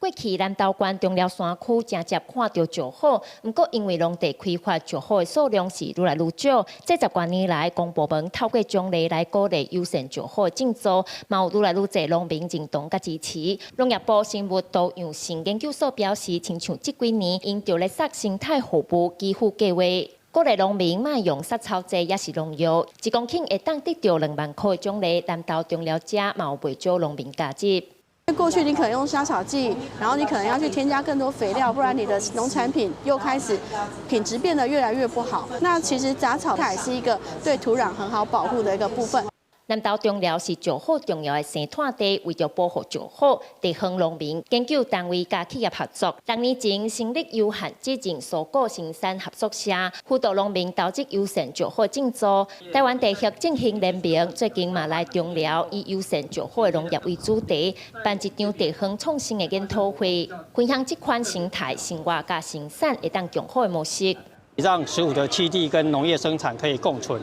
过去南投县中寮山区正接看到石虎，不过因为农地开发石虎的数量是愈来愈少，这10多年来，公部门透过奖励来鼓励优先石虎的种植，嘛有愈来愈侪农民认同甲支持。农业部生物多样性研究所表示，亲像这几年因着咧设生态服务基础计划。鼓励农民卖用杀草剂也是农药，1公顷会当得到2万块的奖励。南投中寮者嘛有袂少农民加入。过去你可能用杀草剂，然后你可能要去添加更多肥料，不然你的农产品又开始品质变得越来越不好。那其实杂草它也是一个对土壤很好保护的一个部分。南投中寮是石虎重要的生态地，为着保护石虎，地方农民研究单位甲企业合作，多年前成立有限责任蔬果生产合作社，辅导农民投资优先石虎种植。台湾地协进行联名，最近嘛来中寮以优先石虎的农业为主题，办一场地方创新的研讨会，分享这款生态生活甲生产会当更好的模式，让15个栖地跟农业生产可以共存。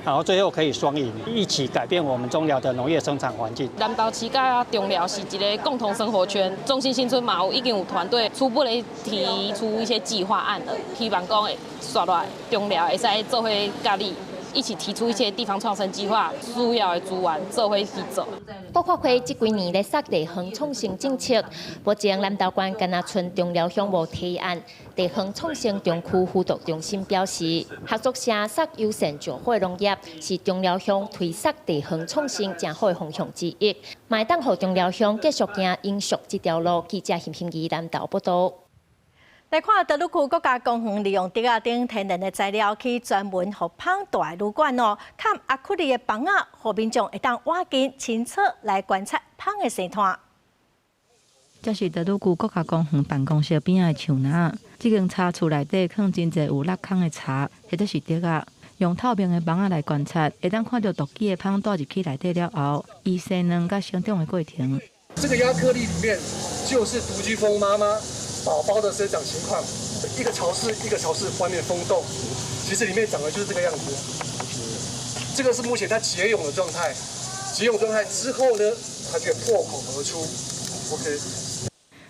然后最后可以双赢，一起改变我们中寮的农业生产环境。南投市甲中寮是一个共同生活圈，中心新村嘛已经有团队初步的提出一些计划案了，希望讲会刷落来中寮会使做伙甲你一起提出一些地方创生计划，需要的资源做伙去做。国发会这几年咧设地方创新政策，目前南投县敢若村中寮项目提案。地方创新中区辅导中心表示，合作社设优先石虎农业是中寮乡推设地方创新正好的方向之一，嘛会当互中寮乡继续行永续这条路。记者邢平仪南投报道。来看德鲁区国家公园利用竹仔顶天然的材料去专门互芳大旅馆哦，看阿克力的房仔，互民众会当挖近清楚来观察芳的生态。这是德鲁区国家公园办公室边仔的树林，这间茶厝内底放真侪有落空的茶，或者是竹仔。用透明的网仔来观察，会当看到毒鸡的芳带入去内底了后，伊生长甲生长的过程。这个亚克力里面就是独居蜂妈妈宝宝的生长情况，一个巢室一个巢室，外面风洞，其实里面长的就是这个样子。这个是目前它结蛹的状态，结蛹状态之后呢，它就破口而出。OK。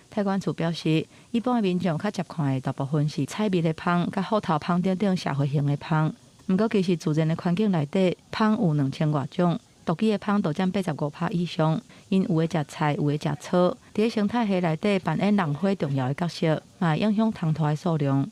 太管处表示，一般的民众较接看的大部分是采蜜的芳，甲虎头芳等社会型的芳。不过，其实自然的环境内底，芳有2000多种，毒鸡的芳都占85%以上。因有的食菜，有的食草，在生态系内底扮演浪费重要的角色，嘛影响塘头的数量。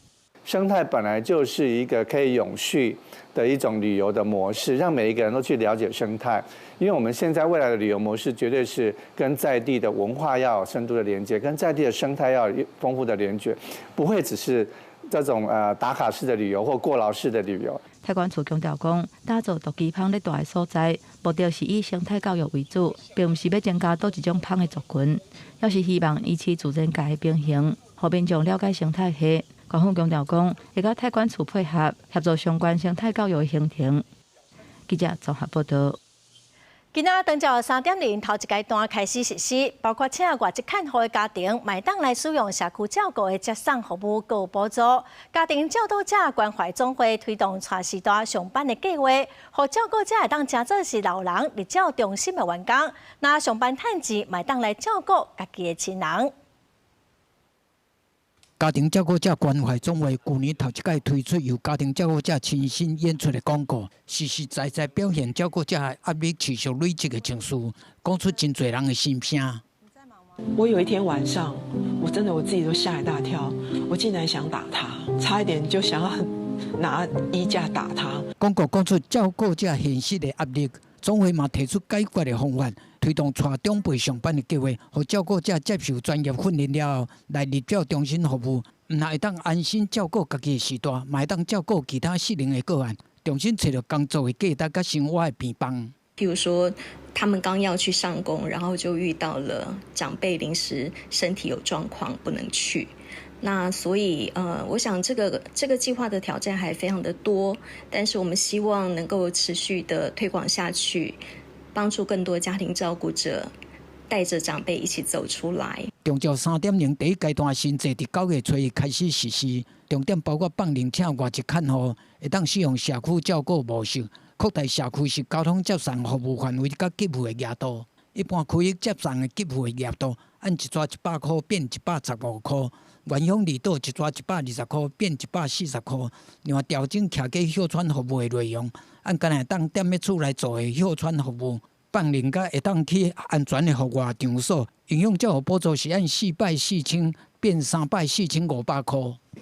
生态本来就是一个可以永续的一种旅游的模式，让每一个人都去了解生态。因为我们现在未来的旅游模式绝对是跟在地的文化要有深度的连接，跟在地的生态要有丰富的连接，不会只是这种打卡式的旅游或过劳式的旅游。太管处强调讲，打造毒鸡芳咧大的所在，目的是以生态教育为主，并不是要增加多一种芳的族群，也是希望维持自然界的平衡，互民众了解生态系。官方强调讲，会甲太管处配合，协助相关生态教育的形成。记者综合报道。今仔长照3.0头一阶段开始实施，包括请外籍看护的家庭，买当来使用社区照顾的接送服务，各有补助。家庭照顾者关怀总会推动带时代上班的计划，互照顾者会当真做是老人日照中心的员工，那上班趁钱，买当来照顾家己的亲人。家庭照顾者关怀总会去年头一届推出由家庭照顾者亲身演出的广告，实实在在表现照顾者的压力持续累积的情绪，讲出真侪人的心声。我有一天晚上，我自己都吓一大跳，我竟然想打他，差一点就想要拿衣架打他。广告讲出照顾者现实的压力，总会嘛提出解决的方法。推动带长辈上班的计划，让照顾者接受专业训练了后，来日照中心服务。毋但会当安心照顾家己的时代，嘛会当照顾其他适龄的个案，重新找到工作的价值甲生活的便当。譬如说，他们刚要去上工，然后就遇到了长辈临时身体有状况不能去。那所以我想这个计划的挑战还非常的多，但是我们希望能够持续的推广下去，帮助更多家庭照顾者带着长辈一起走出来。中照3.0第一阶段新制伫9月初开始实施，重点包括放零请外籍看护，会当使用社区照顾模式，扩大社区式交通接送服务范围甲给付的额度。一般区域接送的给付的额度，按一抓100块变115块，原乡离岛一抓120块变140块。另外调整徛给哮喘服务的内容，按干来当踮咧厝内做的哮喘服务。放零甲会当去安全的户外场所，营用政府补助是按4摆4000变3摆4500块。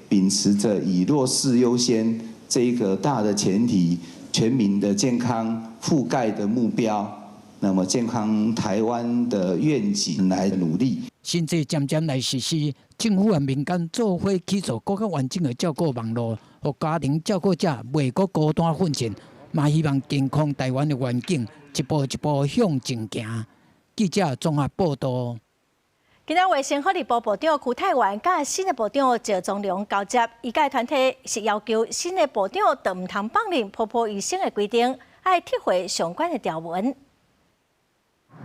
秉持着以弱势优先这一个大的前提，全民的健康覆盖的目标，那么健康台湾的愿景来努力。新制渐渐来实施，政府和民间做伙起造更加完整的照顾网络，让家庭照顾者袂阁孤单奋战，嘛希望健康台湾的环境。一步一步向前行。记者综合报道。今日卫生福利部部长邱泰源甲新的部长赵宗良交接，医界团体是要求新的部长就唔通放任婆婆医生的规定，要撤回相关的条文。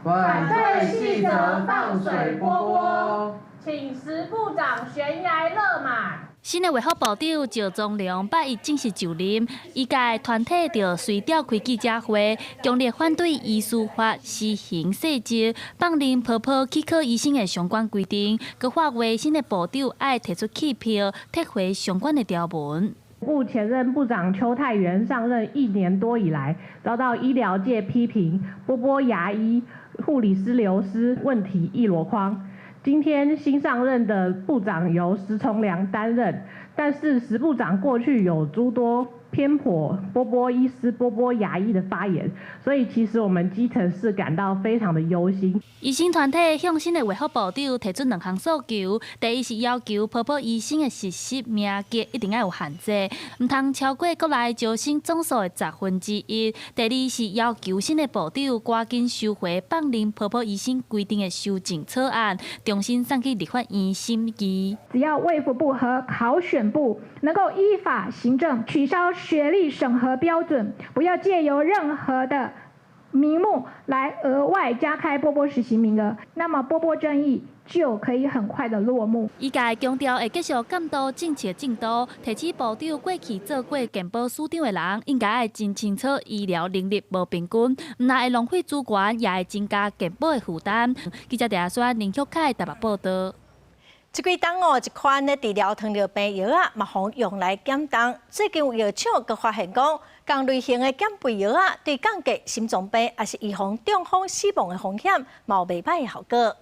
反对细则放水波波，请时部长悬崖勒马。新的卫福部长赵宗良8日正式就任，医界团体就随调开记者会，强烈反对医师法施行细则放任婆婆去考医生的相关规定，佮发话新的部长要提出弃票，撤回相关的条文。部前任部长邱泰源上任1年多以来，遭到医疗界批评波波牙医、护理师流失，问题一箩筐。今天新上任的部长由石崇良担任，但是石部长过去有诸多偏颇波波医师、波波牙医的发言，所以其实我们基层是感到非常的忧心。医生团体向新的卫福部长提出2项诉求，第一是要求婆婆医生的实习名额一定要有限制，唔通超过国内招生总数的1/10。第二是要求新的部长赶紧收回放任婆婆医生规定的修正草案，重新送去立法院审议。只要卫福部和考选部能够依法行政，取消学历审核标准，不要借由任何的名目来额外加开波波实习名额，那么波波争议就可以很快的落幕。医界强调会继续监督政策进度，提起部长过去做过健保署长的人，应该要真清楚医疗能力无平均，唔但会浪费资源，也会增加健保的负担。记者陈选林旭凯台北报道。这几档一款的治疗糖尿病药啊，嘛互用来减重。最近有药厂佮发现讲，同类型的减肥药啊，对降低心脏病也是预防中风死亡的风险，嘛有袂歹的效果。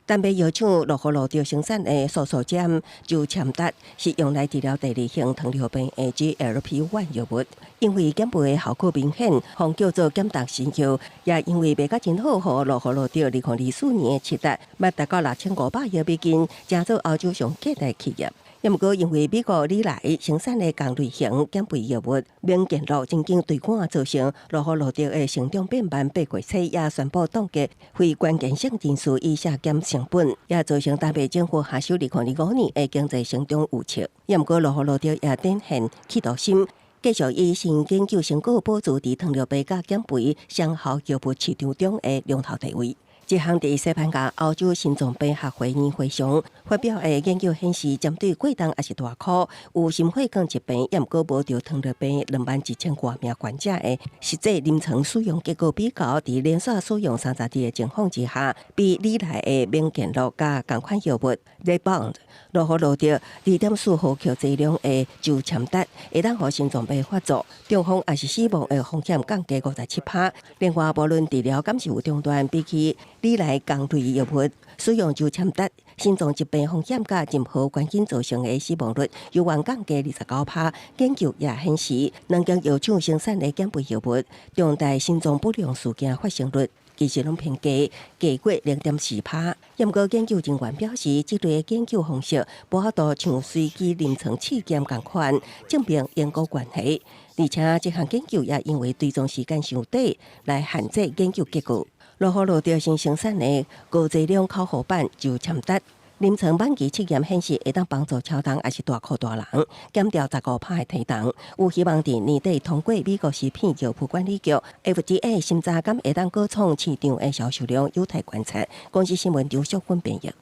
丹麦药厂乐和路着生产的素素碱就签达是用来治疗第2型糖尿病的 GLP-1 药物，因为减肥的效果明显，方叫做减重新药，也因为卖甲真好，互乐和路着2024年7月捌达到6500亿美金，成做欧洲上价大企业。也毋过，因为美国以来生产的同类型减肥药物免健路曾经对肝造成乐和路德的成长变慢，8月初也宣布冻结非关键性人士以削减成本，也造成台北政府下修2025年的经济成长预测。也毋过，乐和路德也展现企图心，继续以新研究成果保持伫糖尿病甲减肥双效药物市场中的龙头地位。这项伫西班牙欧洲心脏病学会年会上发表的研究显示，针对过重也是大箍、有心血管疾病，也毋过无着糖尿病21000多名患者的实际临床使用结果比较，伫连续使用30日的情况之下，比历来的免健路加同款药物 Rebound 乐和路德2.4毫克剂量的就签达，会当互心脏病发作、中风也是死亡的风险降低57%。另外，无论治疗敢是有中断，比起历来同类药物使用就签达，心脏疾病风险甲任何关键造成的死亡率有望降低29%。研究也显示，两间药厂生产的减肥药物，中大心脏不良事件发生率其实拢偏低，低过0.4%。不过研究人员表示，这类研究方式无法度像随机临床试验同款证明因果关系，而且这项研究也因为追踪时间伤短，来限制研究结果。罗河路调新生产的高剂量口服板就签达。临床晚期试验显示，会当帮助超重还是大裤大人减掉15%的体重，有希望伫年底通过美国食品药品管理局 FDA 审查，敢会当高创市场的销售量有待观察。公司新闻刘淑君编译。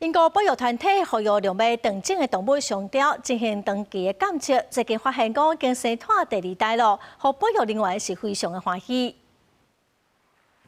英国保育团体呼吁两尾长颈的动物上吊进行长期的监测，最近发现讲经生态第2代咯，和保育人员是非常的欢喜。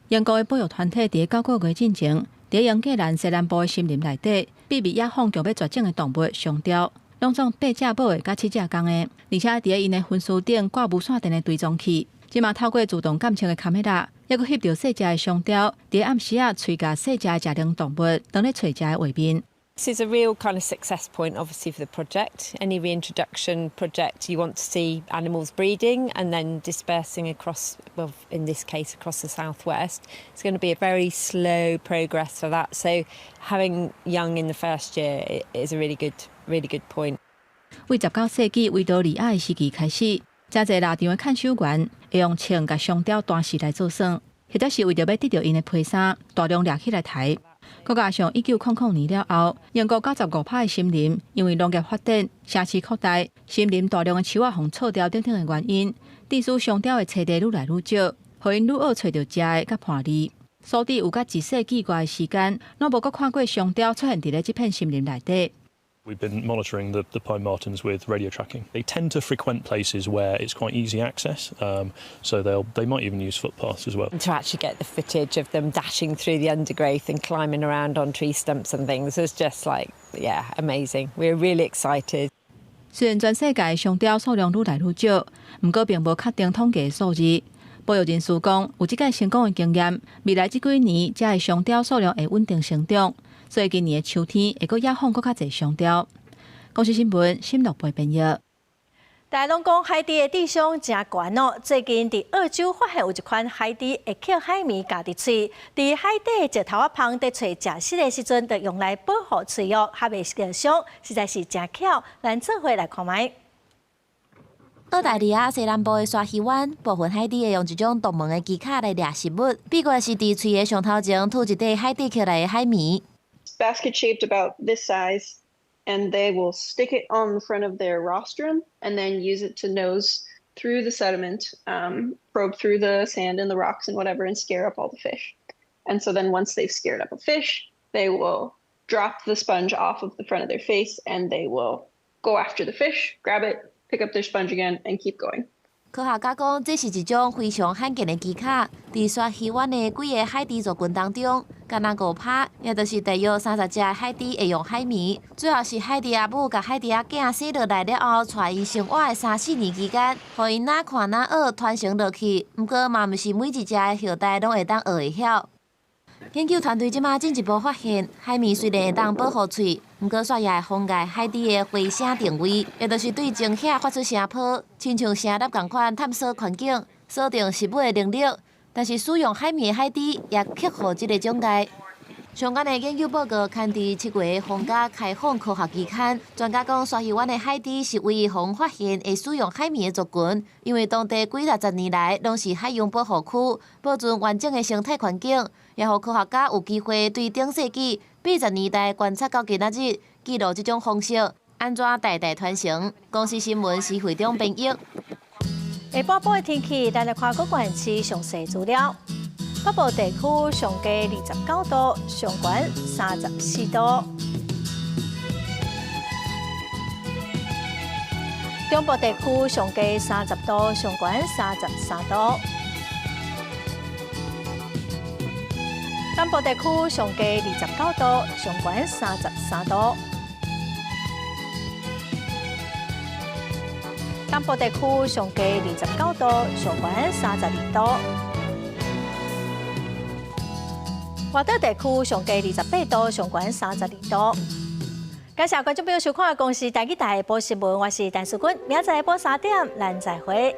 英国的保育团体伫9个月进前。伫英格兰西南部的森林内底，秘密野放强要绝种的动物上吊，拢总8只母的甲7只公的，而且伫因的分尸顶挂无线电的追踪器，即嘛透过自动监测的卡米拉，还佫翕到细只的上吊，伫暗时喙甲细只的食灵动物当咧找食的画面。This is a real kind of success point, obviously, for the project. Any reintroduction project, you want to see animals breeding and then dispersing across, well, in this case, across the southwest. It's going to be a very slow progress for that. So having young in the first year is a really good point. 为19世纪维多利亚的时期开始，真侪腊肠的看守员会用枪甲上吊断时来做算，或者是为着要得到因的皮衫，大量掠起来抬。佮加上1900年了后，英国95%的森林因为农业发展、城市扩大、森林大量的树仔互错掉等等的原因，地处上吊的栖地愈来愈少，互因愈好找到食的甲伴侣。所以有甲1世纪外的时间，拢无佮看过上吊出现伫咧这片森林内底。We've been monitoring the pine martens with radio tracking. They tend to frequent places where it's quite easy access, so they might even use footpaths as well. To actually get the footage of them dashing through the undergrowth and climbing around on tree stumps and things is just amazing. We're really excited. 虽然全世界上吊数量愈来愈少，不过并无确定统计数字。保育人士讲，有即个成功的经验，未来这几年才会上吊数量会稳定成长。所以今年的秋天会阁野放阁较侪上吊。公司新闻新乐培编译。大家拢讲海底的智商真悬哦。最近伫澳洲发现有一款海底会吸海绵夹伫喙，伫海底石头旁伫找食食的时阵，就用来保护喙哦，还袂受伤，实在是真巧。咱做伙来看卖。澳大利亚西南部的沙希湾，部分海底会用一种独门的机卡来掠食物，秘诀是伫喙的上头前吐一块海底起来的海绵。Basket shaped about this size, and they will stick it on the front of their rostrum and then use it to nose through the sediment, probe through the sand and the rocks and whatever, and scare up all the fish. And so then once they've scared up a fish, they will drop the sponge off of the front of their face, and they will go after the fish, grab it, pick up their sponge again, and keep going. 科学家讲，这是一种非常罕见的机卡，伫沙希湾的几个海底族群当中，敢若5拍，也就是大约30只海底会用海绵。最后是海底阿母甲海底阿囝生落来了后，带伊生活的3-4年期间，互因哪看哪学，传承落去。不过嘛，毋是每一只的后代拢会当学会晓。研究团队即马进一步发现，海绵虽然会当保护喙，不过却也会妨碍海底的回声定位，也就是对惊吓发出声波，亲像声呐共款探索环境、锁定食物的能力。但是使用海绵的海底也克服这个障碍。相关的研究报告刊伫7月《皇家开放科学》期刊，专家讲，沙希湾的海底是唯一方发现会使用海绵的族群，因为当地几60年来拢是海洋保护区，保存完整的生态环境，也互科学家有机会对顶世纪80年代观察到今仔日，记录这种方式安怎代代传承。公司新闻是会长编译。下半部的天气，咱来看各县市详细资料。北部地区上低29度，上悬34度；中部地区上低30度，上悬33度；南部地区上低29度，上悬33度；东部地区上低29度，上悬32度。华岛地区上低28度，上悬32度。感谢观众朋友收看《公视台记台下晡新闻》，我是陈淑君，明仔载下晡3点，咱再会。